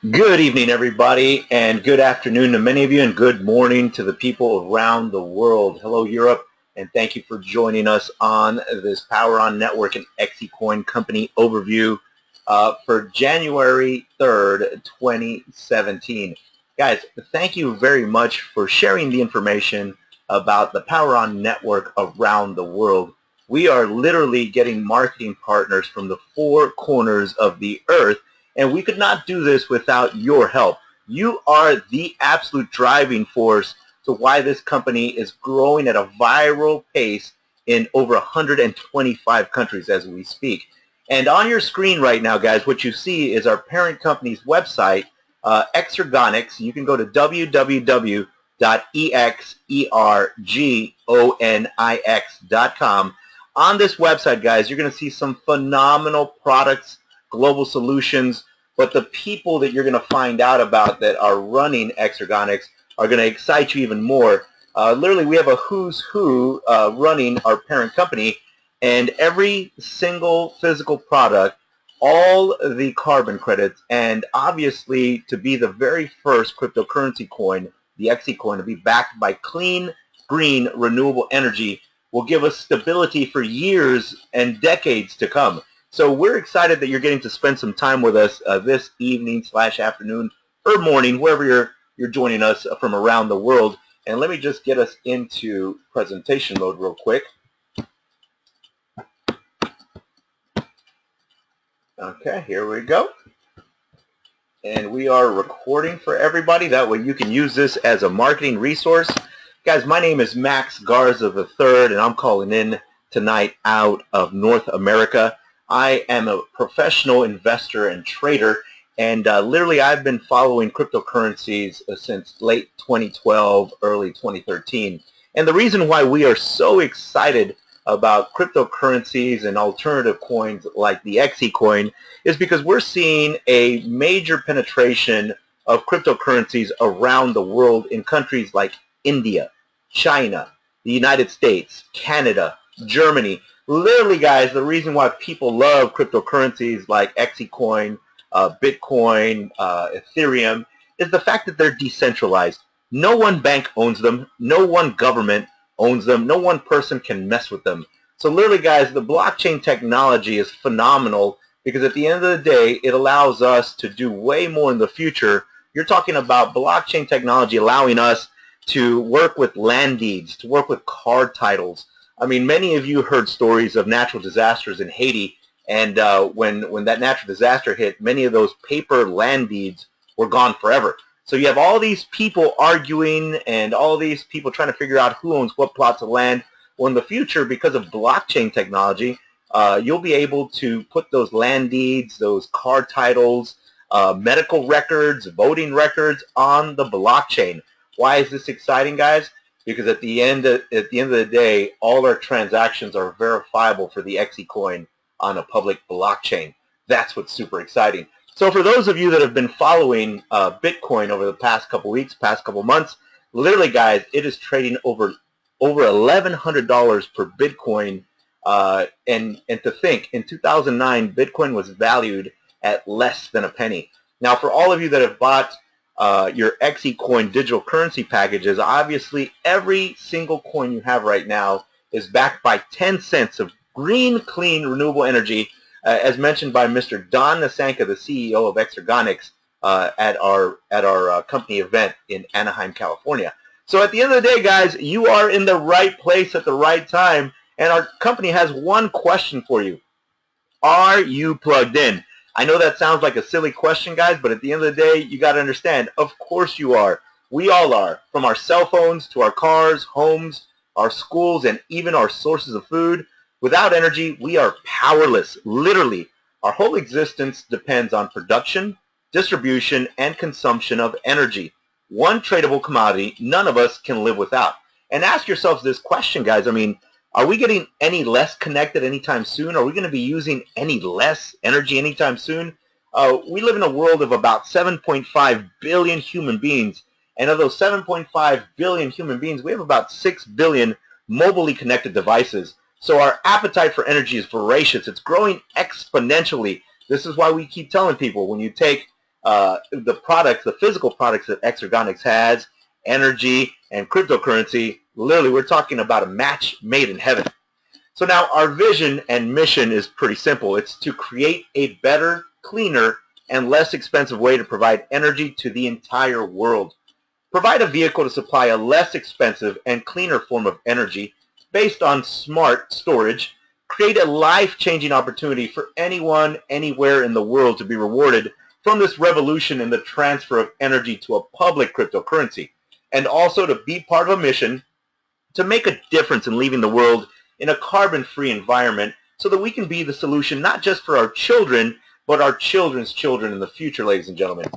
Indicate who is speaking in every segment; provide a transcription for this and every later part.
Speaker 1: Good evening, everybody, and good afternoon to many of you, and good morning to the people around the world. Hello, Europe, and thank you for joining us on this Power On Network and XECoin company overview for January 3rd, 2017. Guys, thank you very much for sharing the information about the Power On Network around the world. We are literally getting marketing partners from the four corners of the earth, and we could not do this without your help. You are the absolute driving force to why this company is growing at a viral pace in over 125 countries as we speak. And on your screen right now, guys, what you see is our parent company's website, XERGonics. You can go to www.XERGONIX.com. On this website, guys, you're going to see some phenomenal products, global solutions, but the people that you're going to find out about that are running XERGonics are going to excite you even more. Literally, we have a who's who running our parent company, and every single physical product, all the carbon credits, and obviously to be the very first cryptocurrency coin, the XECoin, to be backed by clean, green, renewable energy will give us stability for years and decades to come. So we're excited that you're getting to spend some time with us this evening / afternoon or morning, wherever you're joining us from around the world. And let me just get us into presentation mode real quick. Okay, here we go. And we are recording for everybody. That way you can use this as a marketing resource. Guys, my name is Max Garza III, and I'm calling in tonight out of North America. I am a professional investor and trader, and literally I've been following cryptocurrencies since late 2012, early 2013. And the reason why we are so excited about cryptocurrencies and alternative coins like the XECoin is because we're seeing a major penetration of cryptocurrencies around the world in countries like India, China, the United States, Canada, Germany. Literally, guys, the reason why people love cryptocurrencies like XECoin, Bitcoin, Ethereum is the fact that they're decentralized. No one bank owns them. No one government owns them. No one person can mess with them. So literally, guys, the blockchain technology is phenomenal because at the end of the day, it allows us to do way more in the future. You're talking about blockchain technology allowing us to work with land deeds, to work with card titles. I mean, many of you heard stories of natural disasters in Haiti, and when that natural disaster hit, many of those paper land deeds were gone forever. So you have all these people arguing and all these people trying to figure out who owns what plots of land. Well, in the future, because of blockchain technology, you'll be able to put those land deeds, those card titles, medical records, voting records on the blockchain. Why is this exciting, guys? Because at the end of the day, all our transactions are verifiable for the XECoin on a public blockchain. That's what's super exciting. So for those of you that have been following Bitcoin over the past couple weeks, past couple months, literally, guys, it is trading over $1,100 per Bitcoin. And to think, in 2009, Bitcoin was valued at less than a penny. Now, for all of you that have bought your XECoin digital currency packages, obviously every single coin you have right now is backed by 10 cents of green, clean, renewable energy, as mentioned by Mr. Don Nasanka, the CEO of XERGonics, at our company event in Anaheim, California. So at the end of the day, guys, you are in the right place at the right time, and our company has one question for you. Are you plugged in? I know that sounds like a silly question, guys, but at the end of the day, you got to understand, of course you are. We all are, from our cell phones to our cars, homes, our schools, and even our sources of food. Without energy, we are powerless. Literally, our whole existence depends on production, distribution, and consumption of energy. One tradable commodity none of us can live without. And ask yourselves this question, guys. I mean, are we getting any less connected anytime soon? Are we going to be using any less energy anytime soon? We live in a world of about 7.5 billion human beings. And of those 7.5 billion human beings, we have about 6 billion mobilely connected devices. So our appetite for energy is voracious. It's growing exponentially. This is why we keep telling people, when you take the products, the physical products that XEConics has, energy and cryptocurrency, literally we're talking about a match made in heaven. So now our vision and mission is pretty simple. It's to create a better, cleaner, and less expensive way to provide energy to the entire world. Provide a vehicle to supply a less expensive and cleaner form of energy based on smart storage. Create a life-changing opportunity for anyone, anywhere in the world to be rewarded from this revolution in the transfer of energy to a public cryptocurrency, and also to be part of a mission to make a difference in leaving the world in a carbon-free environment so that we can be the solution not just for our children, but our children's children in the future, ladies and gentlemen.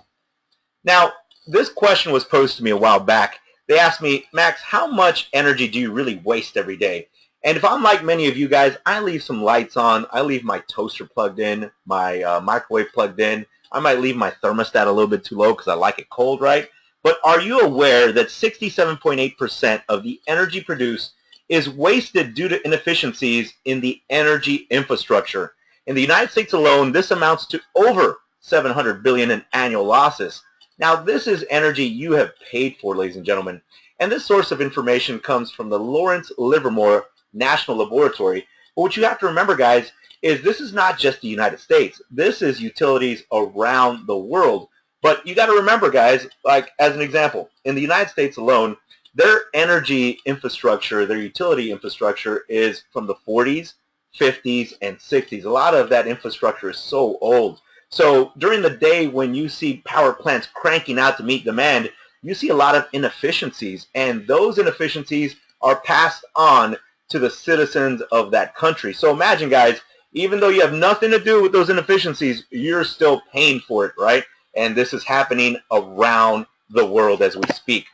Speaker 1: Now, this question was posed to me a while back. They asked me, Max, how much energy do you really waste every day? And if I'm like many of you guys, I leave some lights on. I leave my toaster plugged in, my microwave plugged in. I might leave my thermostat a little bit too low because I like it cold, right? But are you aware that 67.8% of the energy produced is wasted due to inefficiencies in the energy infrastructure? In the United States alone, this amounts to over $700 billion in annual losses. Now, this is energy you have paid for, ladies and gentlemen. And this source of information comes from the Lawrence Livermore National Laboratory. But what you have to remember, guys, is this is not just the United States. This is utilities around the world. But you got to remember, guys, like as an example, in the United States alone, their energy infrastructure, their utility infrastructure is from the 40s, 50s, and 60s. A lot of that infrastructure is so old. So during the day when you see power plants cranking out to meet demand, you see a lot of inefficiencies, and those inefficiencies are passed on to the citizens of that country. So imagine, guys, even though you have nothing to do with those inefficiencies, you're still paying for it, right? And this is happening around the world as we speak.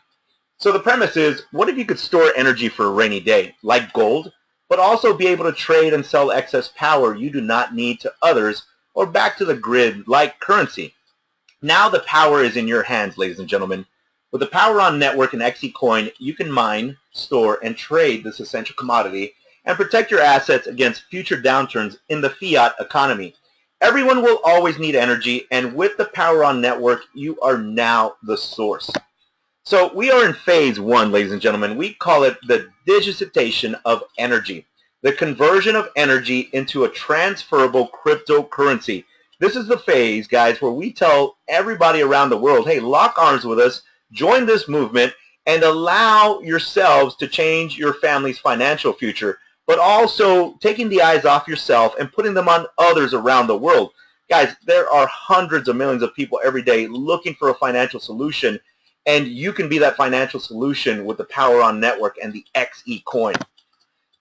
Speaker 1: So the premise is, what if you could store energy for a rainy day, like gold, but also be able to trade and sell excess power you do not need to others or back to the grid like currency? Now the power is in your hands, ladies and gentlemen. With the Power On network and XECoin, you can mine, store, and trade this essential commodity and protect your assets against future downturns in the fiat economy. Everyone will always need energy, and with the Power On network, you are now the source. So we are in phase one, ladies and gentlemen. We call it the digitization of energy, the conversion of energy into a transferable cryptocurrency. This is the phase, guys, where we tell everybody around the world, hey, lock arms with us, join this movement, and allow yourselves to change your family's financial future, but also taking the eyes off yourself and putting them on others around the world. Guys, there are hundreds of millions of people every day looking for a financial solution, and you can be that financial solution with the Power On network and the XECoin.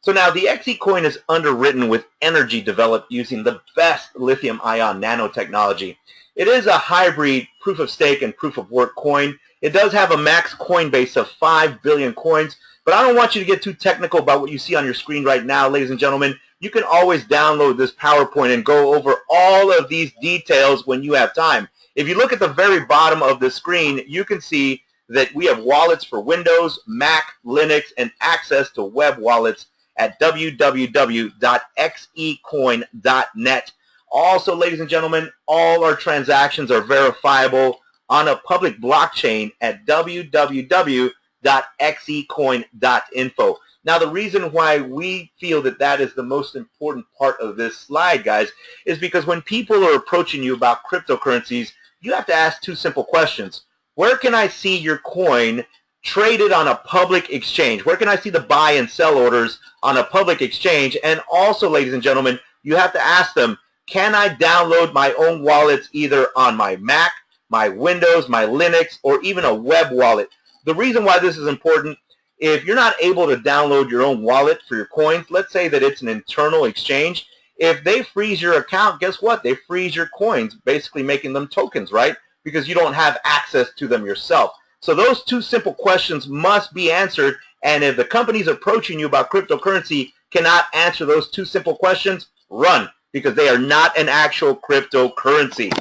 Speaker 1: So now the XECoin is underwritten with energy developed using the best lithium-ion nanotechnology. It is a hybrid proof-of-stake and proof-of-work coin. It does have a max coin base of 5 billion coins, but I don't want you to get too technical about what you see on your screen right now, ladies and gentlemen. You can always download this PowerPoint and go over all of these details when you have time. If you look at the very bottom of the screen, you can see that we have wallets for Windows, Mac, Linux, and access to web wallets at www.xecoin.net. Also, ladies and gentlemen, all our transactions are verifiable on a public blockchain at www.xecoin.info. Now, the reason why we feel that that is the most important part of this slide, guys, is because when people are approaching you about cryptocurrencies, you have to ask two simple questions. Where can I see your coin traded on a public exchange? Where can I see the buy and sell orders on a public exchange? And also, ladies and gentlemen, you have to ask them, can I download my own wallets either on my Mac, my Windows, my Linux, or even a web wallet? The reason why this is important, if you're not able to download your own wallet for your coins, let's say that it's an internal exchange, if they freeze your account, guess what? They freeze your coins, basically making them tokens, right? Because you don't have access to them yourself. So those two simple questions must be answered, and if the companies approaching you about cryptocurrency cannot answer those two simple questions, run, because they are not an actual cryptocurrency.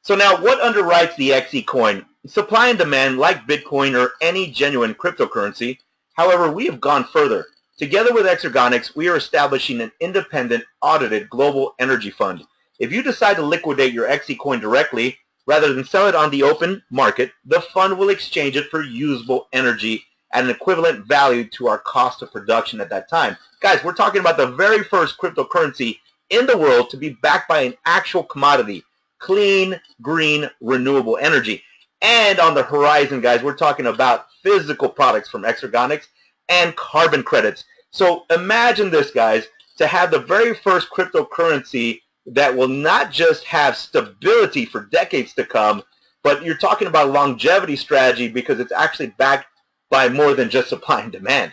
Speaker 1: So now, what underwrites the XECoin? Supply and demand, like Bitcoin or any genuine cryptocurrency. However, we have gone further. Together with XEConics, we are establishing an independent, audited global energy fund. If you decide to liquidate your XECoin directly, Rather than sell it on the open market, the fund will exchange it for usable energy at an equivalent value to our cost of production at that time. Guys, we're talking about the very first cryptocurrency in the world to be backed by an actual commodity, clean, green, renewable energy. And on the horizon, guys, we're talking about physical products from XECoin and carbon credits. So imagine this, guys, to have the very first cryptocurrency that will not just have stability for decades to come, but you're talking about a longevity strategy because it's actually backed by more than just supply and demand.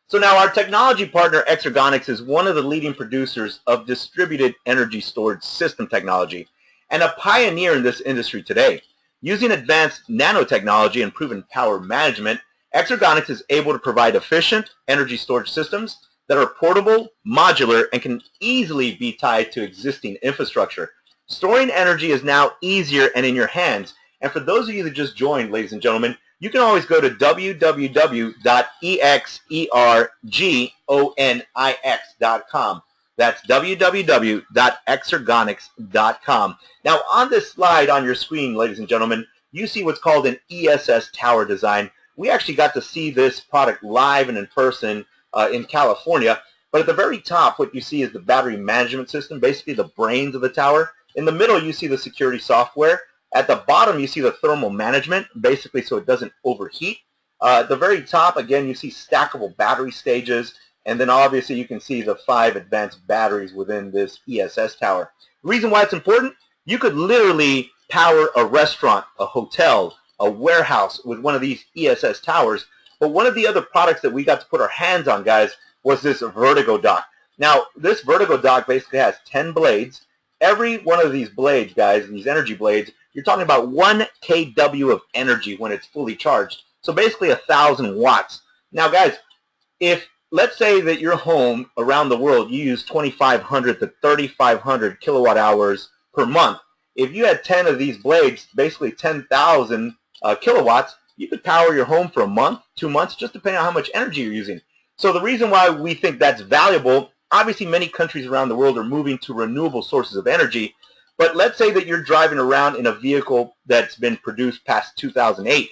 Speaker 1: So now our technology partner XECoin is one of the leading producers of distributed energy storage system technology and a pioneer in this industry today. Using advanced nanotechnology and proven power management, XECoin is able to provide efficient energy storage systems that are portable, modular, and can easily be tied to existing infrastructure. Storing energy is now easier and in your hands. And for those of you that just joined, ladies and gentlemen, you can always go to www.XECoinix.com. That's www.exergonics.com. Now, on this slide on your screen, ladies and gentlemen, you see what's called an ESS tower design. We actually got to see this product live and in person in California. But at the very top, what you see is the battery management system, basically the brains of the tower. In the middle, you see the security software. At the bottom, you see the thermal management, basically so it doesn't overheat. At the very top, again, you see stackable battery stages. And then obviously you can see the 5 advanced batteries within this ESS tower. The reason why it's important, you could literally power a restaurant, a hotel, a warehouse with one of these ESS towers. But one of the other products that we got to put our hands on, guys, was this Vertigo dock. Now, this Vertigo dock basically has 10 blades. Every one of these blades, guys, these energy blades, you're talking about 1 kW of energy when it's fully charged. So basically 1,000 watts. Now, guys, if let's say that your home around the world, you use 2,500 to 3,500 kilowatt hours per month. If you had 10 of these blades, basically 10,000 kilowatts, you could power your home for a month, 2 months, just depending on how much energy you're using. So the reason why we think that's valuable, obviously many countries around the world are moving to renewable sources of energy, but let's say that you're driving around in a vehicle that's been produced past 2008.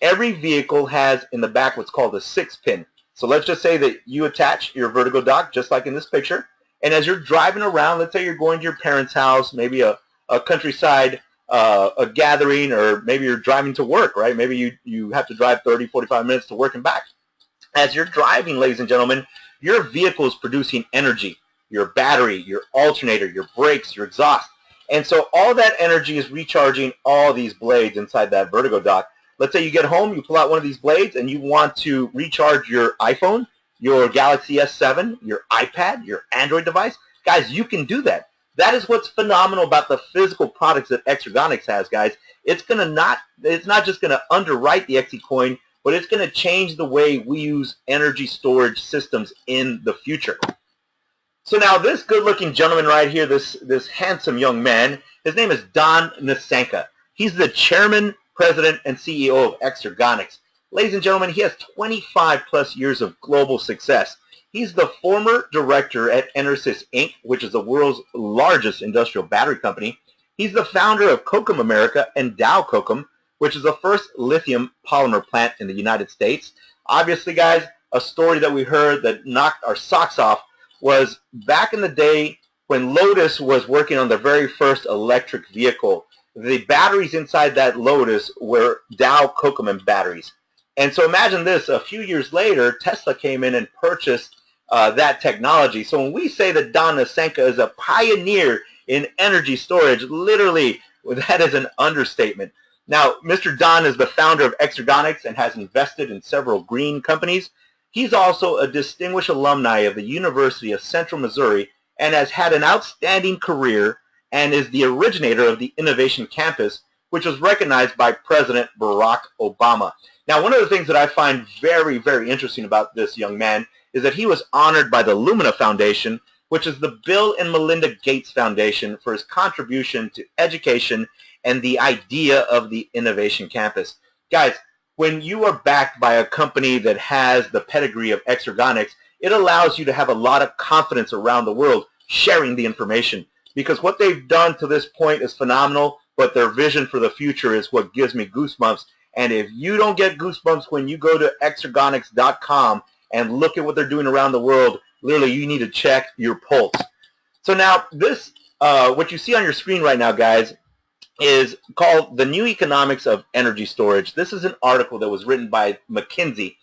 Speaker 1: Every vehicle has in the back what's called a 6-pin. So let's just say that you attach your Vertigo dock, just like in this picture, and as you're driving around, let's say you're going to your parents' house, maybe a countryside a gathering, or maybe you're driving to work, right? Maybe you have to drive 30, 45 minutes to work and back. As you're driving, ladies and gentlemen, your vehicle is producing energy, your battery, your alternator, your brakes, your exhaust. And so all that energy is recharging all these blades inside that Vertigo dock. Let's say you get home, you pull out one of these blades, and you want to recharge your iPhone, your Galaxy S7, your iPad, your Android device. Guys, you can do that. That is what's phenomenal about the physical products that XECoin has, guys. It's not just going to underwrite the XECoin, but it's going to change the way we use energy storage systems in the future. So now this good-looking gentleman right here, this handsome young man, his name is Don Nasenka. He's the chairman, president, and CEO of XECoin. Ladies and gentlemen, he has 25-plus years of global success. He's the former director at Enersys Inc., which is the world's largest industrial battery company. He's the founder of Kokum America and Dow Kokum, which is the first lithium polymer plant in the United States. Obviously, guys, a story that we heard that knocked our socks off was back in the day when Lotus was working on the very first electric vehicle. The batteries inside that Lotus were Dow Kokum batteries. And so imagine this, a few years later, Tesla came in and purchased that technology. So when we say that Don Nasenka is a pioneer in energy storage, literally, that is an understatement. Now, Mr. Don is the founder of XECoin and has invested in several green companies. He's also a distinguished alumni of the University of Central Missouri and has had an outstanding career and is the originator of the Innovation Campus, which was recognized by President Barack Obama. Now, one of the things that I find very, very interesting about this young man is that he was honored by the Lumina Foundation, which is the Bill and Melinda Gates Foundation, for his contribution to education and the idea of the Innovation Campus. Guys, when you are backed by a company that has the pedigree of XECoin, it allows you to have a lot of confidence around the world sharing the information, because what they've done to this point is phenomenal. but their vision for the future is what gives me goosebumps. And if you don't get goosebumps when you go to exergonics.com and look at what they're doing around the world, literally you need to check your pulse. So now this, what you see on your screen right now, guys, is called The New Economics of Energy Storage. This is an article that was written by McKinsey,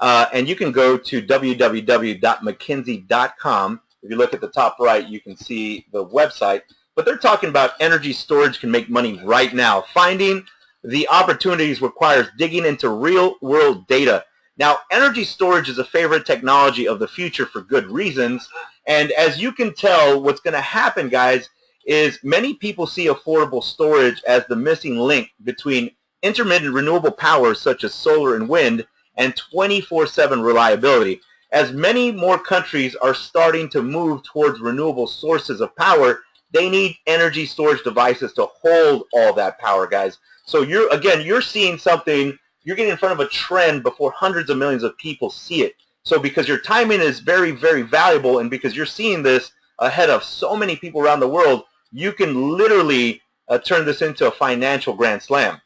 Speaker 1: and you can go to www.mckinsey.com. If you look at the top right, you can see the website. But they're talking about energy storage can make money right now. Finding the opportunities requires digging into real-world data. Now, energy storage is a favorite technology of the future for good reasons. And as you can tell, what's going to happen, guys, is many people see affordable storage as the missing link between intermittent renewable power such as solar and wind and 24/7 reliability. As many more countries are starting to move towards renewable sources of power, they need energy storage devices to hold all that power, guys. So you're seeing something, you're getting in front of a trend before hundreds of millions of people see it. So because your timing is very, very valuable, and because you're seeing this ahead of so many people around the world, you can literally turn this into a financial grand slam.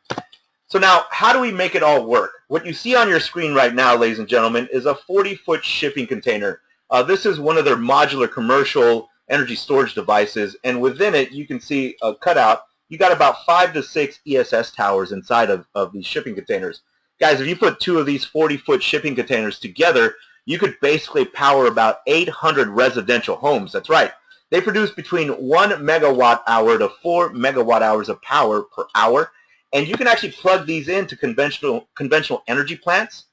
Speaker 1: So now, how do we make it all work? What you see on your screen right now, ladies and gentlemen, is a 40-foot shipping container. This is one of their modular commercial energy storage devices, and within it, you can see a cutout. You got about 5 to 6 ESS towers inside of these shipping containers. Guys, if you put two of these 40-foot shipping containers together, you could basically power about 800 residential homes. That's right. They produce between 1 megawatt hour to 4 megawatt hours of power per hour, and you can actually plug these into conventional energy plants,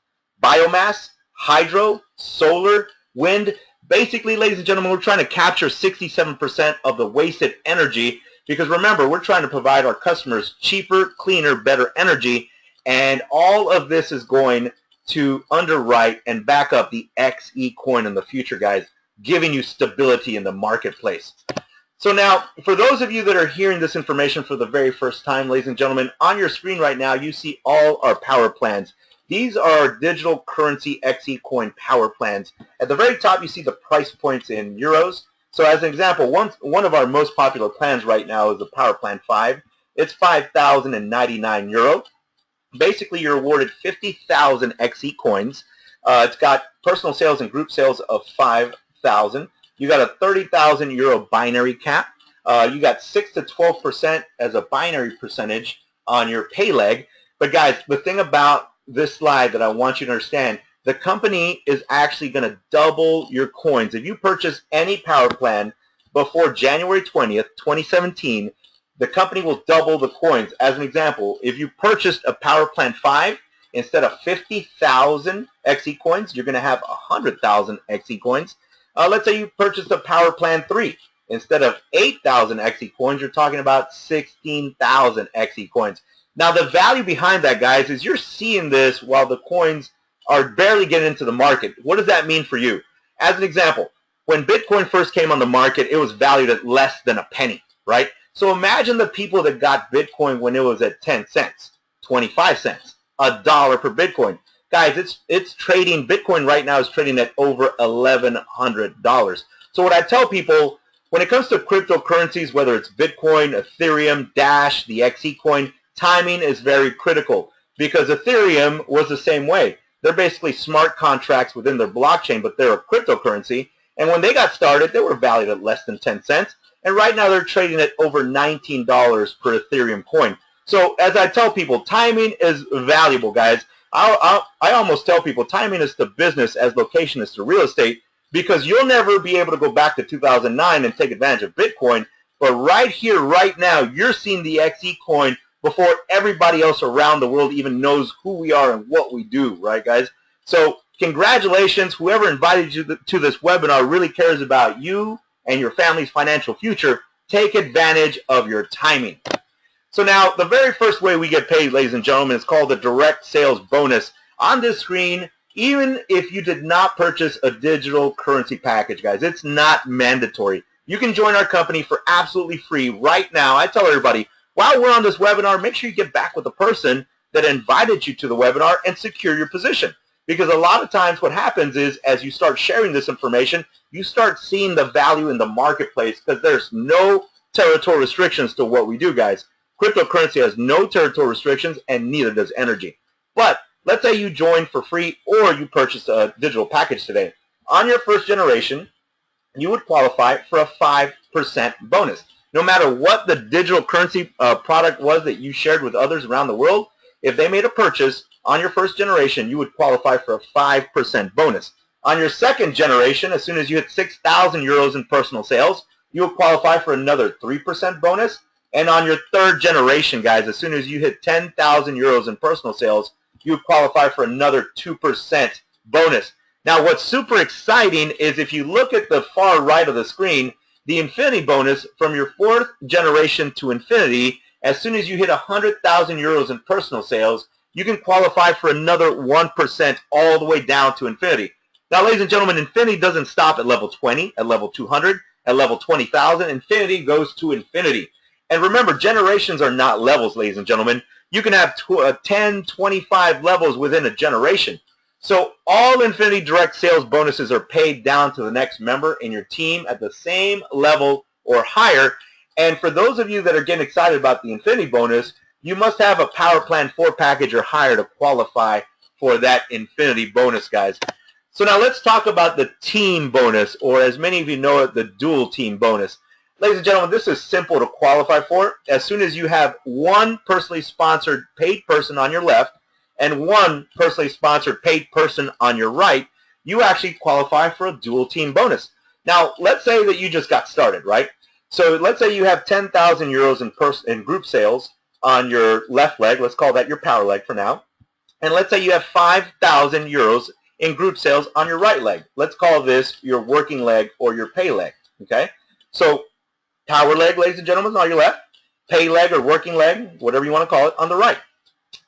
Speaker 1: biomass, hydro, solar, wind. Basically, ladies and gentlemen, we're trying to capture 67% of the wasted energy, because remember, we're trying to provide our customers cheaper, cleaner, better energy, and all of this is going to underwrite and back up the XECoin in the future, guys, giving you stability in the marketplace. So now, for those of you that are hearing this information for the very first time, ladies and gentlemen, on your screen right now, you see all our power plans. These are our digital currency XECoin power plans. At the very top, you see the price points in euros. So as an example, one of our most popular plans right now is the Power Plan 5. It's 5,099 euro. Basically, you're awarded 50,000 XECoins. It's got personal sales and group sales of 5,000. You got a 30,000 euro binary cap. You got 6 to 12% as a binary percentage on your pay leg. But guys, the thing about this slide that I want you to understand, the company is actually going to double your coins. If you purchase any power plan before January 20th, 2017, the company will double the coins. As an example, if you purchased a Power Plan 5, instead of 50,000 XECoins, you're going to have 100,000 XECoins. Let's say you purchased a Power Plan 3. Instead of 8,000 XECoins, you're talking about 16,000 XECoins. Now, the value behind that, guys, is you're seeing this while the coins are barely getting into the market. What does that mean for you? As an example, when Bitcoin first came on the market, it was valued at less than a penny, right? So imagine the people that got Bitcoin when it was at 10 cents, 25 cents, $1 per Bitcoin. Guys, it's trading, Bitcoin right now is trading at over $1,100. So what I tell people, when it comes to cryptocurrencies, whether it's Bitcoin, Ethereum, Dash, the XECoin, timing is very critical, because Ethereum was the same way. They're basically smart contracts within their blockchain, but they're a cryptocurrency. And when they got started, they were valued at less than 10 cents. And right now they're trading at over $19 per Ethereum coin. So as I tell people, timing is valuable, guys. I almost tell people timing is to business as location is to real estate, because you'll never be able to go back to 2009 and take advantage of Bitcoin. But right here, right now, you're seeing the XECoin before everybody else around the world even knows who we are and what we do, right, guys? So congratulations. Whoever invited you to this webinar really cares about you and your family's financial future. Take advantage of your timing. So now, the very first way we get paid, ladies and gentlemen, is called the direct sales bonus. On this screen, even if you did not purchase a digital currency package, guys, it's not mandatory. You can join our company for absolutely free right now. I tell everybody, while we're on this webinar, make sure you get back with the person that invited you to the webinar and secure your position. Because a lot of times what happens is, as you start sharing this information, you start seeing the value in the marketplace, because there's no territorial restrictions to what we do, guys. Cryptocurrency has no territorial restrictions, and neither does energy. But let's say you join for free or you purchase a digital package today. On your first generation, you would qualify for a 5% bonus. No matter what the digital currency product was that you shared with others around the world, if they made a purchase on your first generation, you would qualify for a 5% bonus. On your second generation, as soon as you hit 6,000 euros in personal sales, you would qualify for another 3% bonus. And on your third generation, guys, as soon as you hit 10,000 euros in personal sales, you would qualify for another 2% bonus. Now, what's super exciting is if you look at the far right of the screen, the infinity bonus from your fourth generation to infinity, as soon as you hit 100,000 euros in personal sales, you can qualify for another 1% all the way down to infinity. Now, ladies and gentlemen, infinity doesn't stop at level 20, at level 200, at level 20,000. Infinity goes to infinity. And remember, generations are not levels, ladies and gentlemen. You can have 10, 25 levels within a generation. So all Infinity Direct Sales bonuses are paid down to the next member in your team at the same level or higher. And for those of you that are getting excited about the Infinity bonus, you must have a Power Plan 4 package or higher to qualify for that Infinity bonus, guys. So now let's talk about the team bonus, or as many of you know it, the dual team bonus. Ladies and gentlemen, this is simple to qualify for. As soon as you have one personally sponsored paid person on your left and one personally sponsored paid person on your right, you actually qualify for a dual team bonus. Now, let's say that you just got started, right? So let's say you have 10,000 euros in group sales on your left leg. Let's call that your power leg for now. And let's say you have 5,000 euros in group sales on your right leg. Let's call this your working leg or your pay leg, okay? So power leg, ladies and gentlemen, on your left, pay leg or working leg, whatever you want to call it, on the right.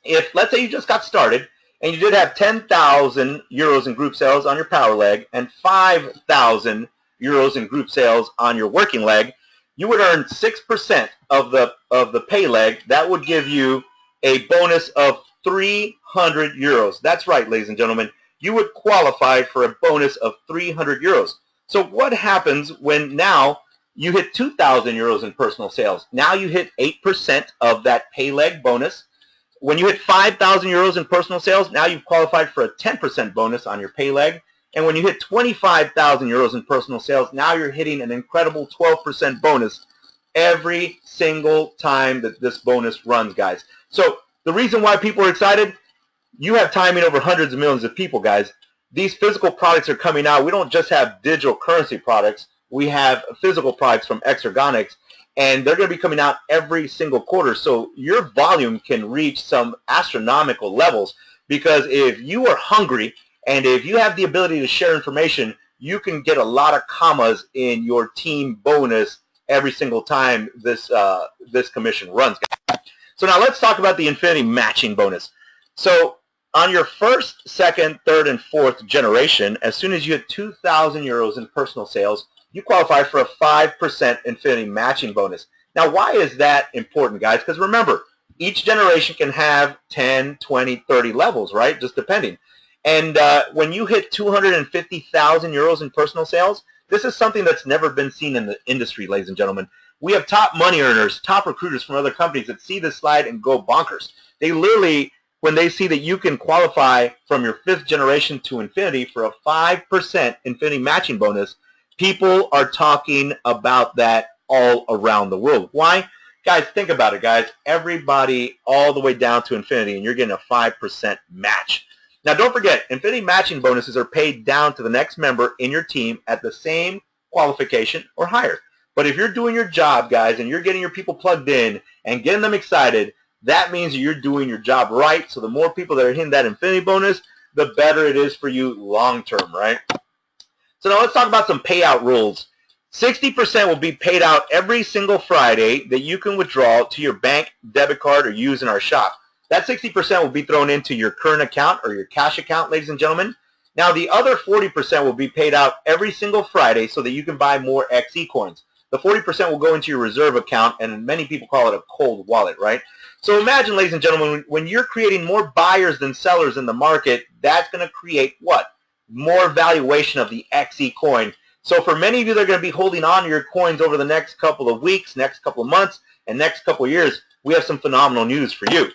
Speaker 1: If, let's say you just got started and you did have 10,000 euros in group sales on your power leg and 5,000 euros in group sales on your working leg, you would earn 6% of the pay leg. That would give you a bonus of 300 euros. That's right, ladies and gentlemen. You would qualify for a bonus of 300 euros. So what happens when now you hit 2,000 euros in personal sales? Now you hit 8% of that pay leg bonus. When you hit 5,000 euros in personal sales, now you've qualified for a 10% bonus on your pay leg. And when you hit 25,000 euros in personal sales, now you're hitting an incredible 12% bonus every single time that this bonus runs, guys. So the reason why people are excited, you have timing over hundreds of millions of people, guys. These physical products are coming out. We don't just have digital currency products. We have physical products from XECoin, and they're going to be coming out every single quarter. So your volume can reach some astronomical levels, because if you are hungry and if you have the ability to share information, you can get a lot of commas in your team bonus every single time this commission runs. So now let's talk about the Infinity Matching bonus. So on your first, second, third, and fourth generation, as soon as you hit 2,000 euros in personal sales, you qualify for a 5% Infinity Matching bonus. Now, why is that important, guys? Because remember, each generation can have 10, 20, 30 levels, right? Just depending. And when you hit 250,000 euros in personal sales, this is something that's never been seen in the industry, ladies and gentlemen. We have top money earners, top recruiters from other companies that see this slide and go bonkers. They literally, when they see that you can qualify from your fifth generation to infinity for a 5% Infinity Matching bonus, people are talking about that all around the world. Why? Guys, think about it, guys. Everybody all the way down to infinity, and you're getting a 5% match. Now, don't forget, Infinity Matching bonuses are paid down to the next member in your team at the same qualification or higher. But if you're doing your job, guys, and you're getting your people plugged in and getting them excited, that means you're doing your job right. So the more people that are hitting that Infinity bonus, the better it is for you long term, right? So now let's talk about some payout rules. 60% will be paid out every single Friday that you can withdraw to your bank, debit card, or use in our shop. That 60% will be thrown into your current account or your cash account, ladies and gentlemen. Now the other 40% will be paid out every single Friday so that you can buy more XECoins. The 40% will go into your reserve account, and many people call it a cold wallet, right? So imagine, ladies and gentlemen, when you're creating more buyers than sellers in the market, that's going to create what? More valuation of the XECoin. So for many of you that are going to be holding on to your coins over the next couple of weeks, next couple of months, and next couple of years, we have some phenomenal news for you.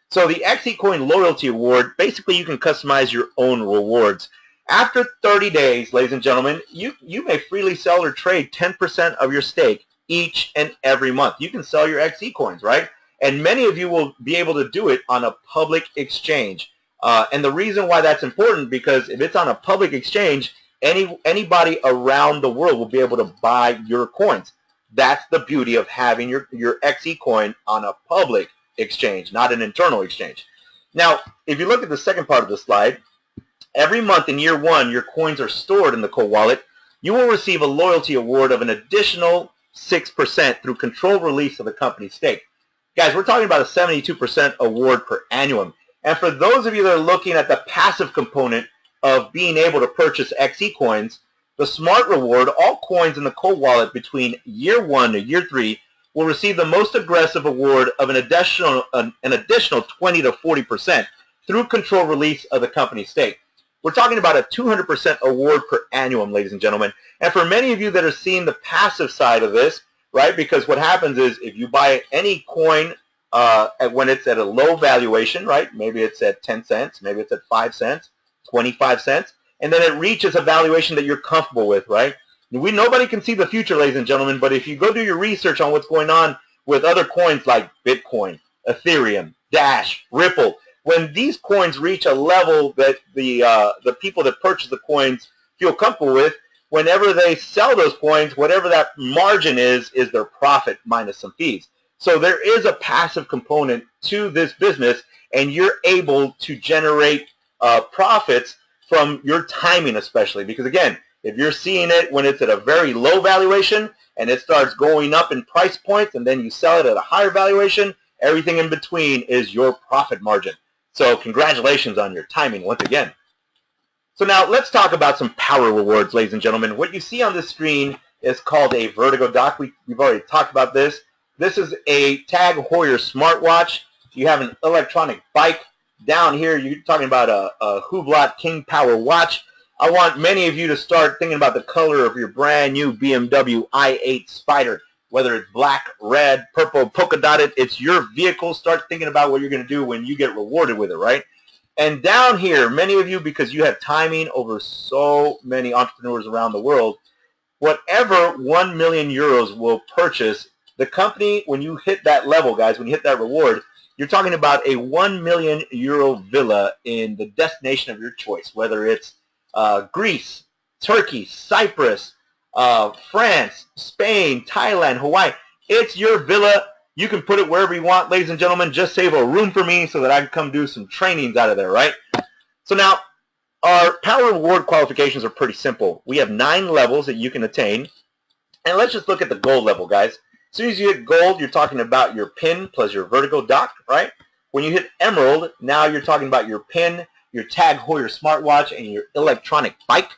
Speaker 1: So the XECoin Loyalty Award, basically you can customize your own rewards. After 30 days, ladies and gentlemen, you may freely sell or trade 10% of your stake each and every month. You can sell your XECoins, right? And many of you will be able to do it on a public exchange. And the reason why that's important, because if it's on a public exchange, anybody around the world will be able to buy your coins. That's the beauty of having your XECoin on a public exchange, not an internal exchange. Now, if you look at the second part of the slide, every month in year one, your coins are stored in the cold wallet. You will receive a loyalty award of an additional 6% through controlled release of the company's stake. Guys, we're talking about a 72% award per annum. And for those of you that are looking at the passive component of being able to purchase XECoins, the smart reward, all coins in the cold wallet between year 1 to year 3 will receive the most aggressive award of an additional 20 to 40% through controlled release of the company's stake. We're talking about a 200% award per annum, ladies and gentlemen. And for many of you that are seeing the passive side of this, right, because what happens is if you buy any coin when it's at a low valuation, right, maybe it's at 10 cents, maybe it's at 5 cents, 25 cents, and then it reaches a valuation that you're comfortable with, right? Nobody can see the future, ladies and gentlemen, but if you go do your research on what's going on with other coins like Bitcoin, Ethereum, Dash, Ripple, when these coins reach a level that the people that purchase the coins feel comfortable with, whenever they sell those coins, whatever that margin is their profit minus some fees. So there is a passive component to this business, and you're able to generate profits from your timing especially, because again, if you're seeing it when it's at a very low valuation and it starts going up in price points and then you sell it at a higher valuation, everything in between is your profit margin. So congratulations on your timing once again. So now let's talk about some power rewards, ladies and gentlemen. What you see on this screen is called a vertigo dock. We've already talked about this. This is a Tag Heuer smartwatch. You have an electronic bike. Down here, you're talking about a Hublot King Power watch. I want many of you to start thinking about the color of your brand new BMW i8 Spider. Whether it's black, red, purple, polka dotted, it's your vehicle. Start thinking about what you're going to do when you get rewarded with it, right? And down here, many of you, because you have timing over so many entrepreneurs around the world, whatever 1 million euros will purchase, the company, when you hit that level, guys, when you hit that reward, you're talking about a 1 million euro villa in the destination of your choice, whether it's Greece, Turkey, Cyprus, France, Spain, Thailand, Hawaii. It's your villa. You can put it wherever you want, ladies and gentlemen. Just save a room for me so that I can come do some trainings out of there, right? So now, our power reward qualifications are pretty simple. We have 9 levels that you can attain. And let's just look at the gold level, guys. As soon as you hit gold, you're talking about your pin plus your vertigo dock, right? When you hit emerald, now you're talking about your pin, your Tag Heuer smartwatch, and your electronic bike.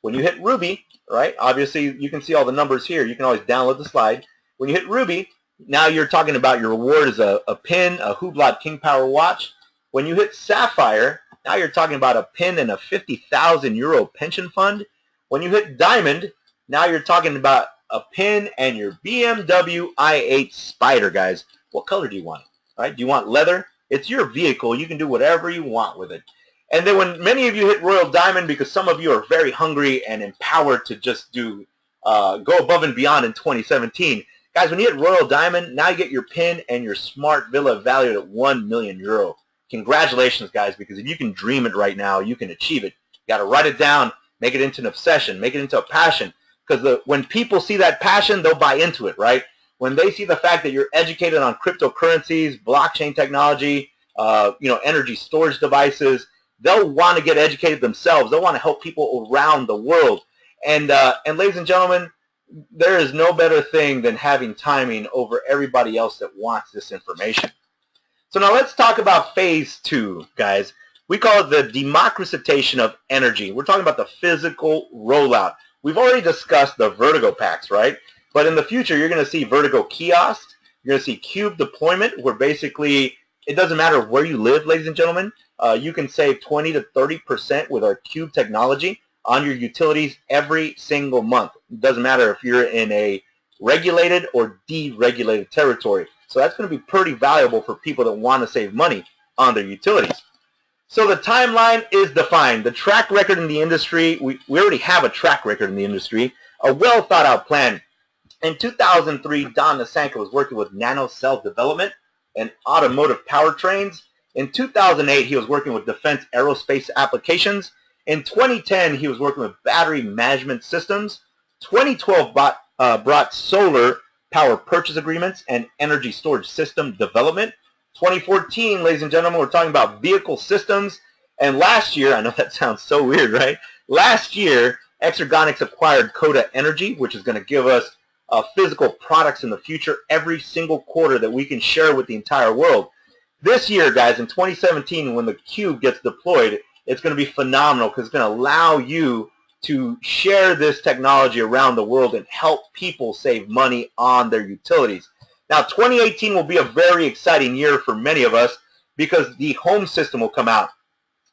Speaker 1: When you hit ruby, right, obviously you can see all the numbers here. You can always download the slide. When you hit ruby, now you're talking about your reward is a pin, a Hublot King Power watch. When you hit sapphire, now you're talking about a pin and a 50,000 euro pension fund. When you hit diamond, now you're talking about a pin and your BMW i8 Spider, guys. What color do you want? All right? Do you want leather? It's your vehicle. You can do whatever you want with it. And then when many of you hit Royal Diamond, because some of you are very hungry and empowered to just do go above and beyond in 2017, guys, when you hit Royal Diamond, now you get your pin and your smart villa valued at 1 million euro. Congratulations, guys, because if you can dream it right now, you can achieve it. You got to write it down, make it into an obsession, make it into a passion. Because when people see that passion, they'll buy into it, right? When they see the fact that you're educated on cryptocurrencies, blockchain technology, energy storage devices, they'll want to get educated themselves. They'll want to help people around the world. And ladies and gentlemen, there is no better thing than having timing over everybody else that wants this information. So now let's talk about phase 2, guys. We call it the democratization of energy. We're talking about the physical rollout. We've already discussed the Vertigo packs, right? But in the future, you're going to see Vertigo kiosks. You're going to see cube deployment, where basically it doesn't matter where you live, ladies and gentlemen. You can save 20 to 30% with our cube technology on your utilities every single month. It doesn't matter if you're in a regulated or deregulated territory. So that's going to be pretty valuable for people that want to save money on their utilities. So the timeline is defined. The track record in the industry, we already have a track record in the industry, a well thought out plan. In 2003, Don Nasanka was working with nanocell development and automotive powertrains. In 2008, he was working with defense aerospace applications. In 2010, he was working with battery management systems. 2012 brought solar power purchase agreements and energy storage system development. 2014, ladies and gentlemen, we're talking about vehicle systems. And last year, I know that sounds so weird, right? Last year, Exergonics acquired Coda Energy, which is going to give us physical products in the future every single quarter that we can share with the entire world. This year, guys, in 2017, when the Cube gets deployed, it's going to be phenomenal because it's going to allow you to share this technology around the world and help people save money on their utilities. Now, 2018 will be a very exciting year for many of us because the home system will come out.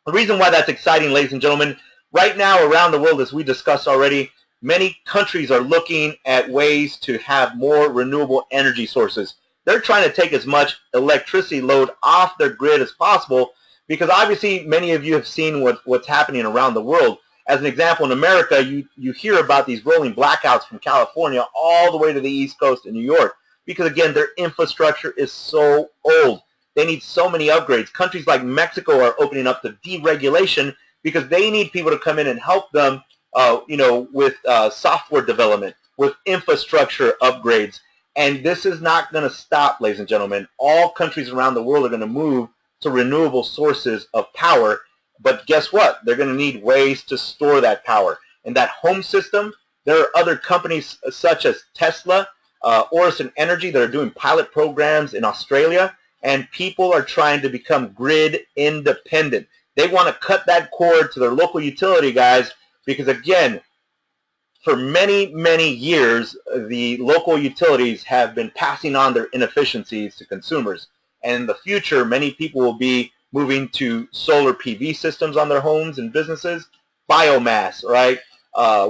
Speaker 1: The reason why that's exciting, ladies and gentlemen, right now around the world, as we discussed already, many countries are looking at ways to have more renewable energy sources. They're trying to take as much electricity load off their grid as possible because obviously many of you have seen what's happening around the world. As an example, in America, you hear about these rolling blackouts from California all the way to the East Coast in New York because, again, their infrastructure is so old. They need so many upgrades. Countries like Mexico are opening up to deregulation because they need people to come in and help them with software development, with infrastructure upgrades. And this is not going to stop, ladies and gentlemen. All countries around the world are going to move to renewable sources of power. But guess what? They're going to need ways to store that power. And that home system, there are other companies such as Tesla, Orison Energy that are doing pilot programs in Australia. And people are trying to become grid independent. They want to cut that cord to their local utility, guys, because, again, for many, many years, the local utilities have been passing on their inefficiencies to consumers. And in the future, many people will be moving to solar PV systems on their homes and businesses, biomass, right?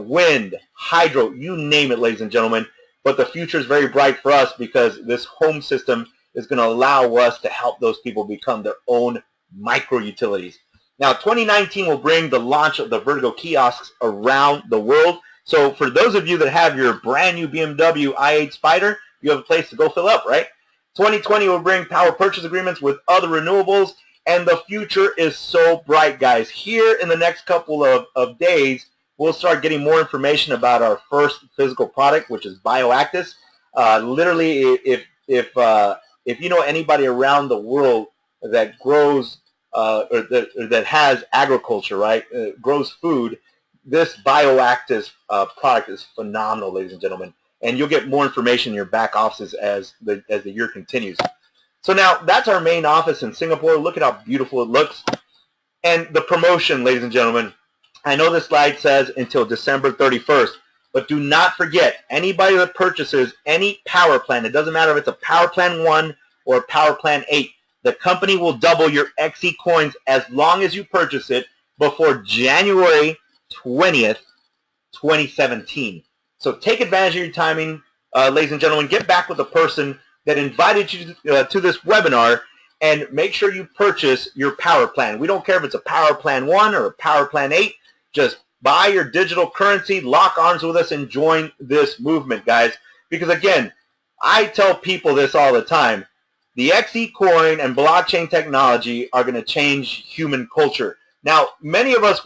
Speaker 1: Wind, hydro, you name it, ladies and gentlemen. But the future is very bright for us because this home system is going to allow us to help those people become their own micro utilities. Now, 2019 will bring the launch of the Vertigo kiosks around the world. So for those of you that have your brand new BMW i8 Spider, you have a place to go fill up, right? 2020 will bring power purchase agreements with other renewables, and the future is so bright, guys. Here in the next couple of days, we'll start getting more information about our first physical product, which is Bioactis. Literally, if you know anybody around the world that grows or that has agriculture, right, grows food, this Bioactis product is phenomenal, ladies and gentlemen. And you'll get more information in your back offices as the year continues. So now that's our main office in Singapore. Look at how beautiful it looks. And the promotion, ladies and gentlemen, I know this slide says until December 31st, but do not forget, anybody that purchases any power plan, it doesn't matter if it's a power plan 1 or a power plan 8, the company will double your XECoins as long as you purchase it before January 20th, 2017. So take advantage of your timing, ladies and gentlemen. Get back with the person that invited you to this webinar and make sure you purchase your power plan. We don't care if it's a power plan 1 or a power plan 8. Just buy your digital currency, lock arms with us, and join this movement, guys. Because, again, I tell people this all the time. The XECoin and blockchain technology are going to change human culture. Now, many of us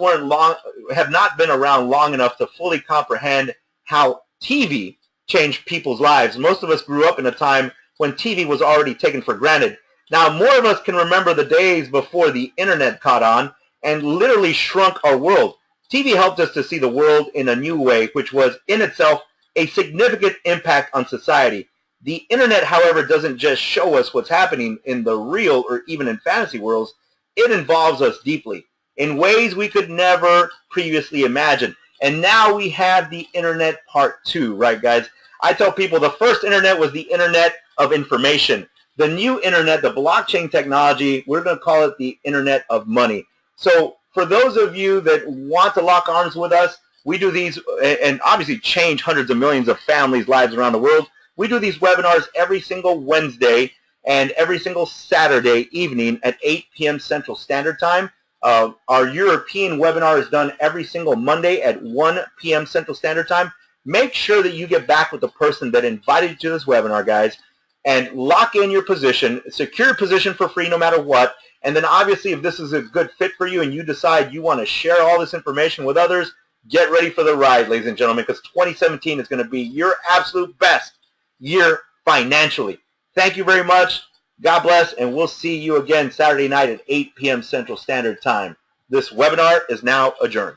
Speaker 1: have not been around long enough to fully comprehend how TV changed people's lives. Most of us grew up in a time when TV was already taken for granted. Now, more of us can remember the days before the internet caught on and literally shrunk our world. TV helped us to see the world in a new way, which was in itself a significant impact on society. The internet, however, doesn't just show us what's happening in the real or even in fantasy worlds. It involves us deeply in ways we could never previously imagine. And now we have the internet part 2, right, guys? I tell people the first internet was the internet of information. The new internet, the blockchain technology, we're going to call it the internet of money. So for those of you that want to lock arms with us, we do these and obviously change hundreds of millions of families' lives around the world. We do these webinars every single Wednesday and every single Saturday evening at 8 p.m. Central Standard Time. Our European webinar is done every single Monday at 1 p.m. Central Standard Time. Make sure that you get back with the person that invited you to this webinar, guys, and lock in your position, secure your position for free no matter what. And then obviously if this is a good fit for you and you decide you want to share all this information with others, get ready for the ride, ladies and gentlemen, because 2017 is going to be your absolute best year financially. Thank you very much. God bless, and we'll see you again Saturday night at 8 p.m. Central Standard Time. This webinar is now adjourned.